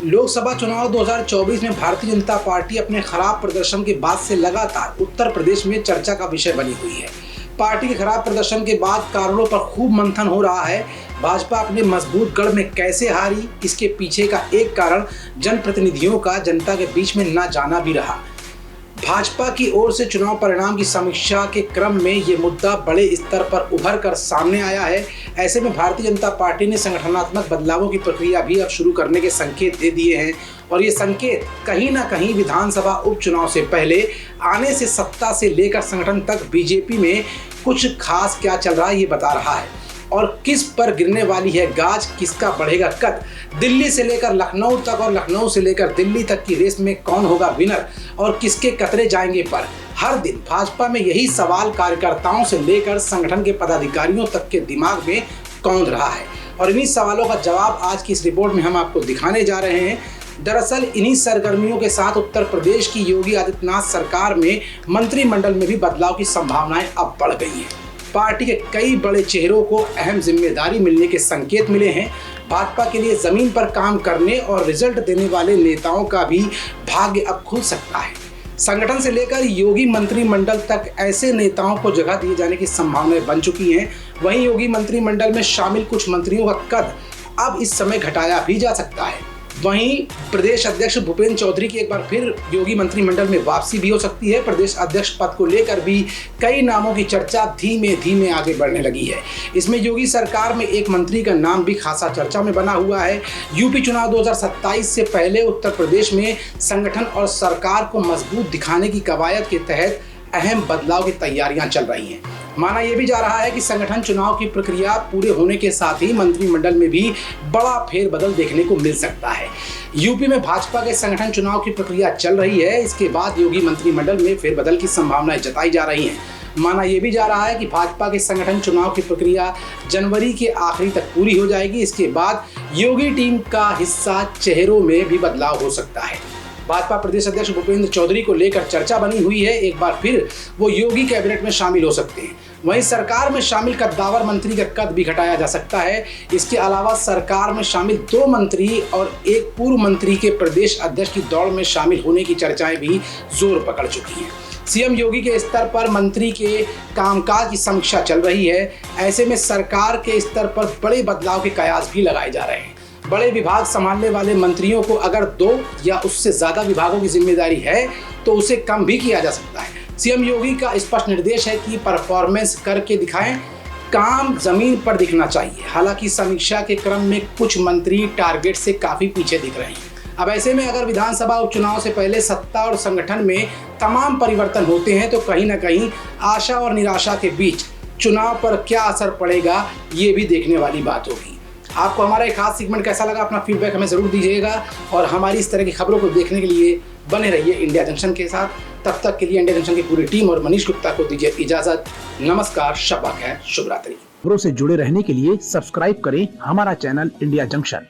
लोकसभा चुनाव 2024 में भारतीय जनता पार्टी अपने खराब प्रदर्शन के बाद से लगातार उत्तर प्रदेश में चर्चा का विषय बनी हुई है। पार्टी के खराब प्रदर्शन के बाद कारणों पर खूब मंथन हो रहा है। भाजपा अपने मजबूत गढ़ में कैसे हारी, इसके पीछे का एक कारण जनप्रतिनिधियों का जनता के बीच में न जाना भी रहा। भाजपा की ओर से चुनाव परिणाम की समीक्षा के क्रम में ये मुद्दा बड़े स्तर पर उभर कर सामने आया है। ऐसे में भारतीय जनता पार्टी ने संगठनात्मक बदलावों की प्रक्रिया भी अब शुरू करने के संकेत दे दिए हैं और ये संकेत कहीं ना कहीं विधानसभा उपचुनाव से पहले आने से सत्ता से लेकर संगठन तक बीजेपी में कुछ खास क्या चल रहा है ये बता रहा है। और किस पर गिरने वाली है गाज, किसका बढ़ेगा कद, दिल्ली से लेकर लखनऊ तक और लखनऊ से लेकर दिल्ली तक की रेस में कौन होगा विनर और किसके कतरे जाएंगे पर, हर दिन भाजपा में यही सवाल कार्यकर्ताओं से लेकर संगठन के पदाधिकारियों तक के दिमाग में कौंध रहा है। और इन्हीं सवालों का जवाब आज की इस रिपोर्ट में हम आपको दिखाने जा रहे हैं। दरअसल इन्हीं सरगर्मियों के साथ उत्तर प्रदेश की योगी आदित्यनाथ सरकार में मंत्रिमंडल में भी बदलाव की संभावनाएं अब बढ़ गई हैं। पार्टी के कई बड़े चेहरों को अहम जिम्मेदारी मिलने के संकेत मिले हैं। भाजपा के लिए जमीन पर काम करने और रिजल्ट देने वाले नेताओं का भी भाग्य अब खुल सकता है। संगठन से लेकर योगी मंत्रिमंडल तक ऐसे नेताओं को जगह दिए जाने की संभावनाएं बन चुकी हैं। वहीं योगी मंत्रिमंडल में शामिल कुछ मंत्रियों का कद अब इस समय घटाया भी जा सकता है। वहीं प्रदेश अध्यक्ष भूपेंद्र चौधरी की एक बार फिर योगी मंत्रिमंडल में वापसी भी हो सकती है। प्रदेश अध्यक्ष पद को लेकर भी कई नामों की चर्चा धीमे धीमे आगे बढ़ने लगी है। इसमें योगी सरकार में एक मंत्री का नाम भी खासा चर्चा में बना हुआ है। यूपी चुनाव 2027 से पहले उत्तर प्रदेश में संगठन और सरकार को मजबूत दिखाने की कवायद के तहत अहम बदलाव की तैयारियां चल रही हैं। माना यह भी जा रहा है कि संगठन चुनाव की प्रक्रिया पूरे होने के साथ ही मंत्रिमंडल में भी बड़ा फेरबदल देखने को मिल सकता है। यूपी में भाजपा के संगठन चुनाव की प्रक्रिया चल रही है। इसके बाद योगी मंत्रिमंडल में फेरबदल की संभावनाएं जताई जा रही हैं। माना यह भी जा रहा है कि भाजपा के संगठन चुनाव की प्रक्रिया जनवरी के आखिरी तक पूरी हो जाएगी। इसके बाद योगी टीम का हिस्सा चेहरों में भी बदलाव हो सकता है। भाजपा प्रदेश अध्यक्ष भूपेंद्र चौधरी को लेकर चर्चा बनी हुई है। एक बार फिर वो योगी कैबिनेट में शामिल हो सकते हैं। वहीं सरकार में शामिल कद्दावर मंत्री का कद भी घटाया जा सकता है। इसके अलावा सरकार में शामिल 2 मंत्री और एक पूर्व मंत्री के प्रदेश अध्यक्ष की दौड़ में शामिल होने की चर्चाएं भी जोर पकड़ चुकी हैं। सीएम योगी के स्तर पर मंत्री के कामकाज की समीक्षा चल रही है। ऐसे में सरकार के स्तर पर बड़े बदलाव के कयास भी लगाए जा रहे हैं। बड़े विभाग संभालने वाले मंत्रियों को अगर 2 या उससे ज्यादा विभागों की जिम्मेदारी है तो उसे कम भी किया जा सकता है। सीएम योगी का स्पष्ट निर्देश है कि परफॉर्मेंस करके दिखाएं, काम जमीन पर दिखना चाहिए। हालांकि समीक्षा के क्रम में कुछ मंत्री टारगेट से काफी पीछे दिख रहे हैं। अब ऐसे में अगर विधानसभा उपचुनाव से पहले सत्ता और संगठन में तमाम परिवर्तन होते हैं तो कहीं ना कहीं आशा और निराशा के बीच चुनाव पर क्या असर पड़ेगा ये भी देखने वाली बात होगी। आपको हमारा एक खास सेगमेंट कैसा लगा, अपना फीडबैक हमें ज़रूर दीजिएगा और हमारी इस तरह की खबरों को देखने के लिए बने रहिए इंडिया जंक्शन के साथ। तब तक के लिए इंडिया जंक्शन की पूरी टीम और मनीष गुप्ता को दीजिए इजाज़त। नमस्कार, शब्बा खैर, शुभ रात्रि। खबरों से जुड़े रहने के लिए सब्सक्राइब करें हमारा चैनल इंडिया जंक्शन।